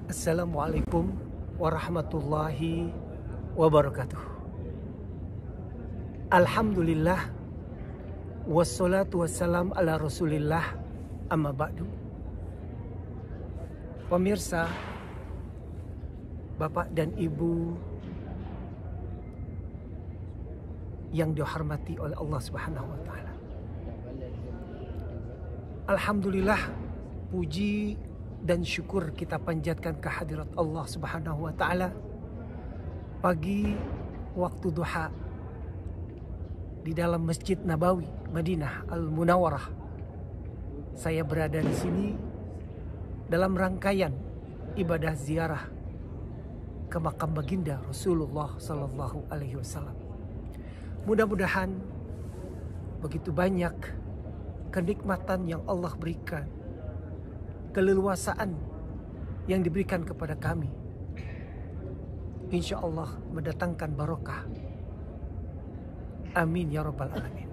Assalamualaikum warahmatullahi wabarakatuh. Alhamdulillah wassalatu wassalam ala rasulillah, amma ba'du. Pemirsa, Bapak dan Ibu yang dihormati oleh Allah Subhanahu wa taala. Alhamdulillah, puji dan syukur kita panjatkan kehadirat Allah Subhanahu wa taala. Pagi waktu duha di dalam Masjid Nabawi Madinah Al-Munawwarah, saya berada di sini dalam rangkaian ibadah ziarah ke makam baginda Rasulullah Sallallahu Alaihi Wasallam. Mudah-mudahan begitu banyak kenikmatan yang Allah berikan, keleluasaan yang diberikan kepada kami, insya Allah mendatangkan barokah. Amin ya rabbal alamin.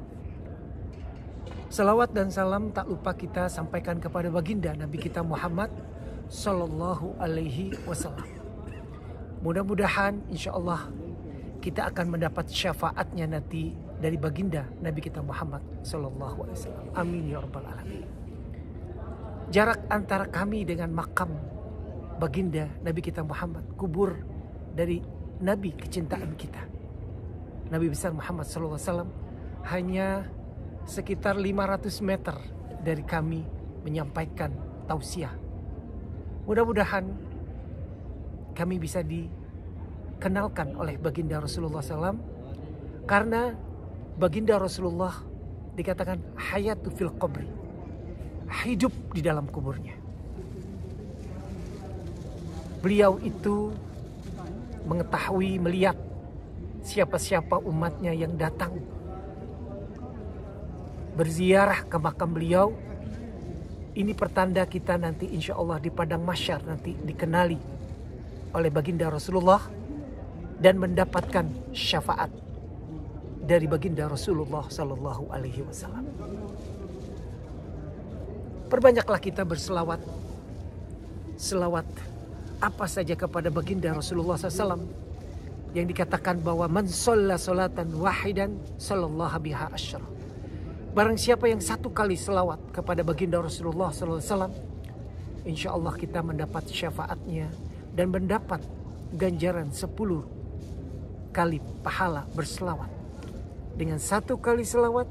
Salawat dan salam tak lupa kita sampaikan kepada baginda Nabi kita Muhammad Sallallahu Alaihi Wasallam. Mudah-mudahan insya Allah kita akan mendapat syafaatnya nanti dari baginda Nabi kita Muhammad Sallallahu Alaihi Wasallam. Amin ya rabbal alamin. Jarak antara kami dengan makam baginda Nabi kita Muhammad, kubur dari Nabi kecintaan kita, Nabi besar Muhammad SAW, hanya sekitar 500 meter dari kami menyampaikan tausiah. Mudah-mudahan kami bisa dikenalkan oleh baginda Rasulullah SAW, karena baginda Rasulullah dikatakan hayatu fil qabri, hidup di dalam kuburnya. Beliau itu mengetahui, melihat siapa-siapa umatnya yang datang berziarah ke makam beliau. Ini pertanda kita nanti insya Allah di padang mahsyar nanti dikenali oleh baginda Rasulullah dan mendapatkan syafaat dari baginda Rasulullah Sallallahu Alaihi Wasallam. Perbanyaklah kita berselawat. Selawat apa saja kepada baginda Rasulullah SAW, yang dikatakan bahwa man shalla salatan wahidan sallallahu biha asyra. Barang siapa yang satu kali selawat kepada baginda Rasulullah SAW, insya Allah kita mendapat syafaatnya dan mendapat ganjaran 10 kali pahala berselawat. Dengan satu kali selawat,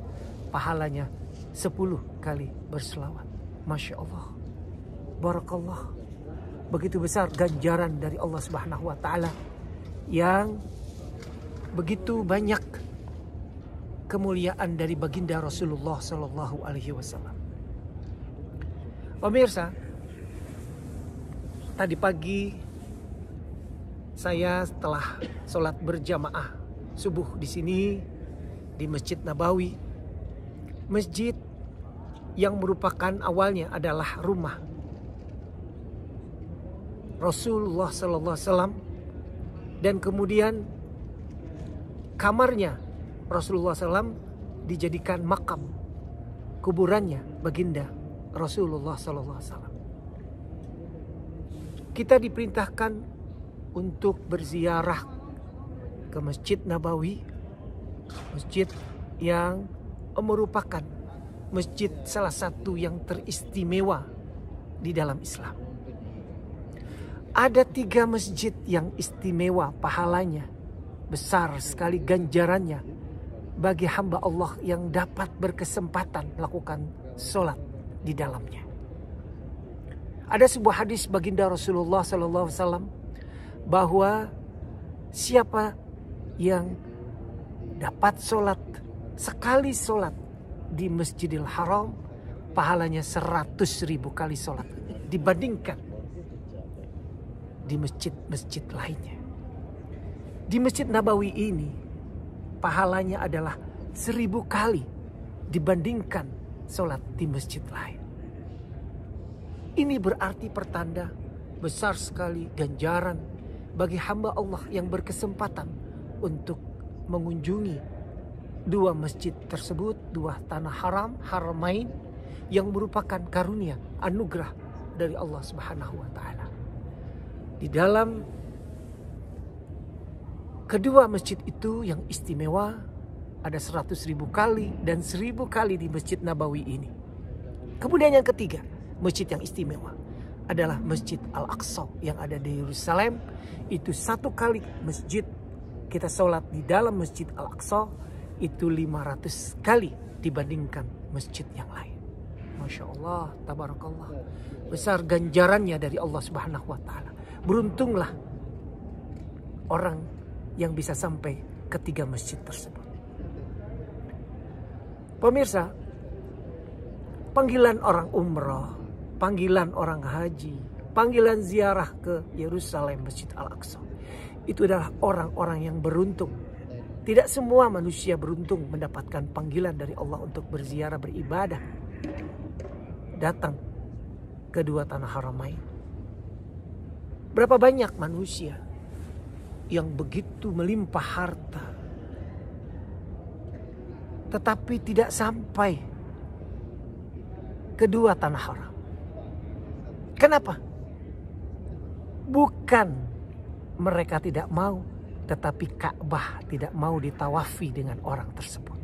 pahalanya 10 kali berselawat. Masya Allah, barakallah. Begitu besar ganjaran dari Allah Subhanahu wa taala, yang begitu banyak kemuliaan dari baginda Rasulullah Sallallahu Alaihi Wasallam. Pemirsa, tadi pagi saya setelah sholat berjamaah subuh di sini di Masjid Nabawi, masjid yang merupakan awalnya adalah rumah Rasulullah Sallallahu Alaihi Wasallam, dan kemudian kamarnya Rasulullah SAW dijadikan makam kuburannya baginda Rasulullah Sallallahu Alaihi Wasallam. Kita diperintahkan untuk berziarah ke Masjid Nabawi, masjid yang merupakan masjid salah satu yang teristimewa di dalam Islam. Ada 3 masjid yang istimewa, pahalanya besar sekali, ganjarannya bagi hamba Allah yang dapat berkesempatan melakukan sholat di dalamnya. Ada sebuah hadis baginda Rasulullah SAW bahwa siapa yang dapat sholat sekali sholat di Masjidil Haram, pahalanya 100.000 kali sholat dibandingkan di masjid-masjid lainnya. Di Masjid Nabawi ini pahalanya adalah 1000 kali dibandingkan sholat di masjid lain. Ini berarti pertanda besar sekali ganjaran bagi hamba Allah yang berkesempatan untuk mengunjungi 2 masjid tersebut, 2 tanah haram, haramain, yang merupakan karunia, anugerah dari Allah Subhanahu wa taala. Di dalam kedua masjid itu yang istimewa ada 100.000 kali dan 1000 kali di Masjid Nabawi ini. Kemudian yang ketiga, masjid yang istimewa adalah Masjid Al-Aqsa yang ada di Yerusalem. Itu 1 kali masjid kita sholat di dalam Masjid Al-Aqsa itu 500 kali dibandingkan masjid yang lain. Masya Allah, tabarakallah. Besar ganjarannya dari Allah Subhanahu wa Ta'ala. Beruntunglah orang yang bisa sampai ke 3 masjid tersebut. Pemirsa, panggilan orang umrah, panggilan orang haji, panggilan ziarah ke Yerusalem, Masjid Al-Aqsa, itu adalah orang-orang yang beruntung. Tidak semua manusia beruntung mendapatkan panggilan dari Allah untuk berziarah, beribadah, datang ke 2 tanah haramain. Berapa banyak manusia yang begitu melimpah harta, tetapi tidak sampai ke 2 tanah haram. Kenapa? Bukan mereka tidak mau, tetapi Ka'bah tidak mau ditawafi dengan orang tersebut.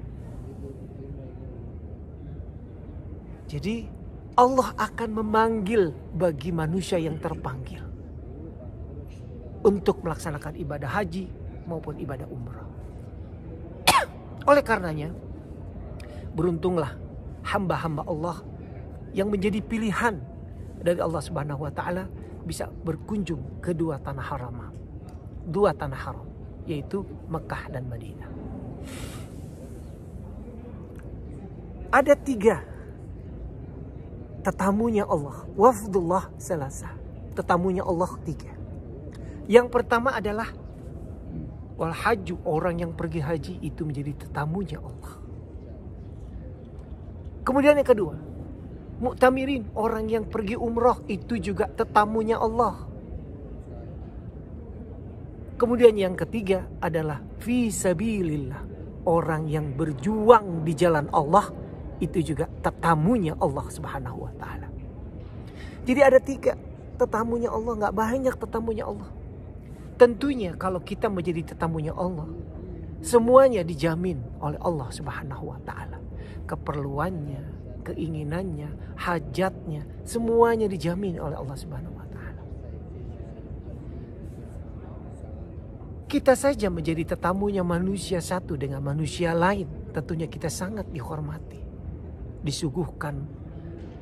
Jadi Allah akan memanggil bagi manusia yang terpanggil untuk melaksanakan ibadah haji maupun ibadah umrah. Oleh karenanya, beruntunglah hamba-hamba Allah yang menjadi pilihan dari Allah Subhanahu wa Ta'ala bisa berkunjung ke 2 tanah haram. 2 tanah haram, yaitu Mekah dan Madinah. Ada 3 tetamunya Allah. Wafdullah salasa. Tetamunya Allah 3. Yang pertama adalah wal haju, orang yang pergi haji itu menjadi tetamunya Allah. Kemudian yang kedua, mu'tamirin, orang yang pergi umrah itu juga tetamunya Allah. Kemudian yang ketiga adalah fi sabilillah, orang yang berjuang di jalan Allah itu juga tetamunya Allah Subhanahu wa Ta'ala. Jadi ada 3 tetamunya Allah, nggak banyak tetamunya Allah. Tentunya kalau kita menjadi tetamunya Allah, semuanya dijamin oleh Allah Subhanahu wa Ta'ala. Keperluannya, keinginannya, hajatnya, semuanya dijamin oleh Allah Subhanahu wa Ta'ala. Kita saja menjadi tetamunya manusia satu dengan manusia lain, tentunya kita sangat dihormati. Disuguhkan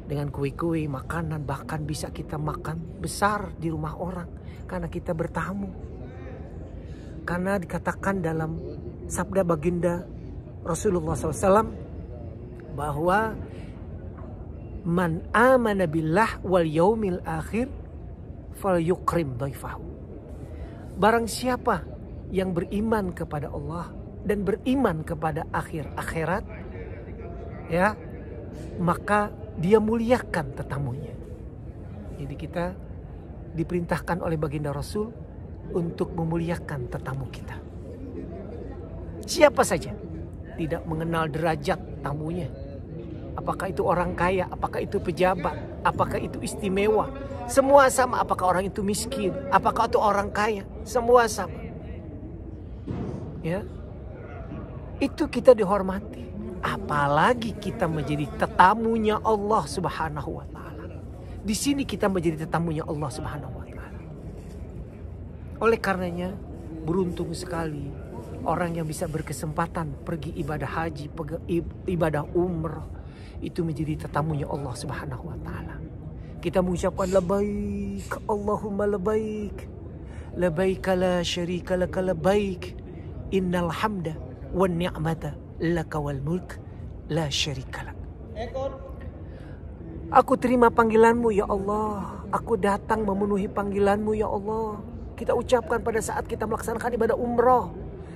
dengan kue-kue, makanan, bahkan bisa kita makan besar di rumah orang karena kita bertamu. Karena dikatakan dalam sabda baginda Rasulullah SAW bahwa man amana billah wal yaumil akhir fal yukrim dhaifahu. Barang siapa yang beriman kepada Allah dan beriman kepada akhirat, ya, maka dia muliakan tetamunya. Jadi kita diperintahkan oleh baginda Rasul untuk memuliakan tetamu kita. Siapa saja, tidak mengenal derajat tamunya. Apakah itu orang kaya, apakah itu pejabat, apakah itu istimewa. Semua sama, apakah orang itu miskin, apakah itu orang kaya, semua sama. Ya, itu kita dihormati. Apalagi kita menjadi tetamunya Allah Subhanahu wa Ta'ala. Di sini kita menjadi tetamunya Allah Subhanahu wa Ta'ala. Oleh karenanya, beruntung sekali orang yang bisa berkesempatan pergi ibadah haji, ibadah umrah, itu menjadi tetamunya Allah Subhanahu wa Ta'ala. Kita mengucapkan labbaik Allahumma labbaik, labbaik la syarika laka labbaik, innal hamda wan ni'mata laka wal mulk la syarika lak. Aku terima panggilanmu ya Allah. Aku datang memenuhi panggilanmu ya Allah. Kita ucapkan pada saat kita melaksanakan ibadah umrah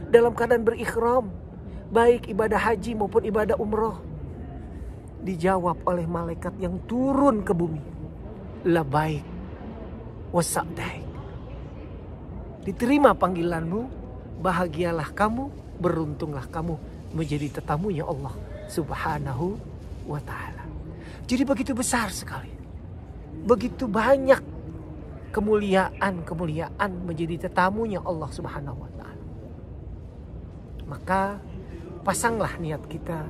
dalam keadaan berikhram, baik ibadah haji maupun ibadah umrah. Dijawab oleh malaikat yang turun ke bumi. Labbaik wa sa'daik. Diterima panggilanmu, bahagialah kamu, beruntunglah kamu menjadi tetamunya Allah Subhanahu wa Ta'ala. Jadi begitu besar sekali, begitu banyak kemuliaan menjadi tetamunya Allah Subhanahu wa taala. Maka pasanglah niat kita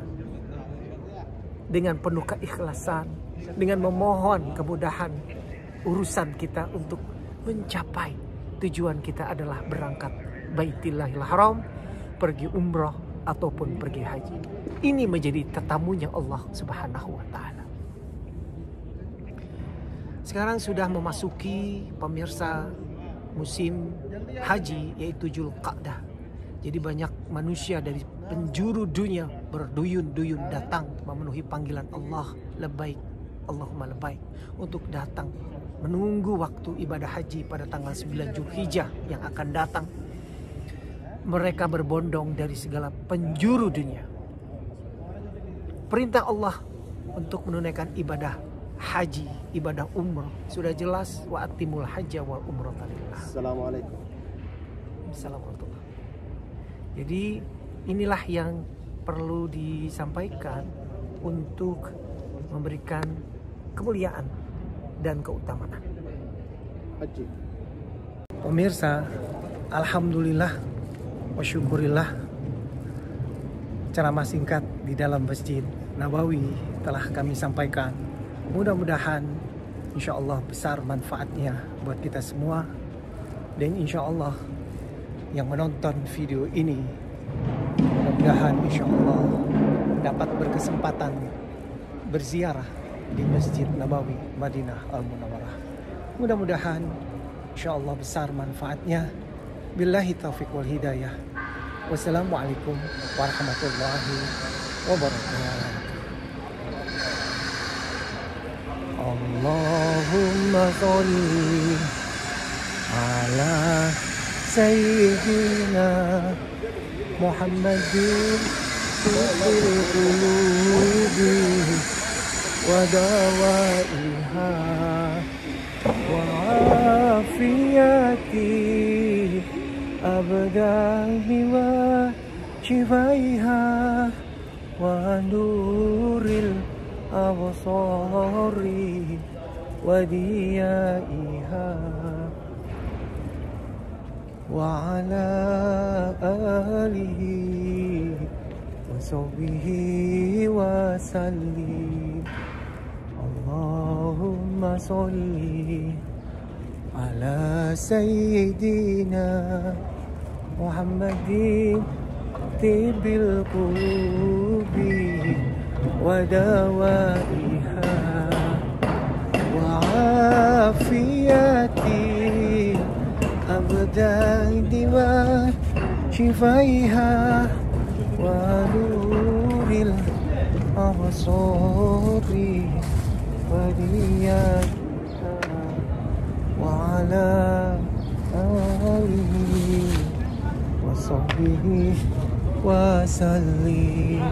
dengan penuh keikhlasan, dengan memohon kemudahan urusan kita untuk mencapai tujuan kita adalah berangkat Baitillahil Haram, pergi umrah ataupun pergi haji. Ini menjadi tetamunya Allah Subhanahu wa taala. Sekarang sudah memasuki pemirsa musim haji, yaitu Dzulqa'dah. Jadi banyak manusia dari penjuru dunia berduyun-duyun datang memenuhi panggilan Allah, labbaik Allahumma labbaik, untuk datang menunggu waktu ibadah haji pada tanggal 9 Zulhijjah yang akan datang. Mereka berbondong dari segala penjuru dunia. Perintah Allah untuk menunaikan ibadah haji, ibadah umrah sudah jelas, wa atimul hajja wal umrata lillah. Assalamualaikum. Assalamualaikum. Jadi inilah yang perlu disampaikan untuk memberikan kemuliaan dan keutamaan Haji. Pemirsa, alhamdulillah wa syukurillah, ceramah singkat di dalam Masjid Nabawi telah kami sampaikan. Mudah-mudahan insya Allah besar manfaatnya buat kita semua. Dan insya Allah yang menonton video ini mudah-mudahan insya Allah dapat berkesempatan berziarah di Masjid Nabawi Madinah Al-Munawwarah. Mudah-mudahan insya Allah besar manfaatnya. Billahi taufiq wal hidayah. Wassalamualaikum warahmatullahi wabarakatuh. Allahumma sholli ala sayyidina Muhammadin fil qulubi wa dawaiha wa afiyati abdahi wa shifaiha wa nuril absari wa diyaiha wa ala alihi wa sahbihi wa sallim. Allahumma sholli ala sayyidina Muhammadin tibil qulubi wa dawaiha wa afiyati abdadi wa shifaiha wa nuril absari wa diyaiha wa ala alihi wa sahbihi wa sallim.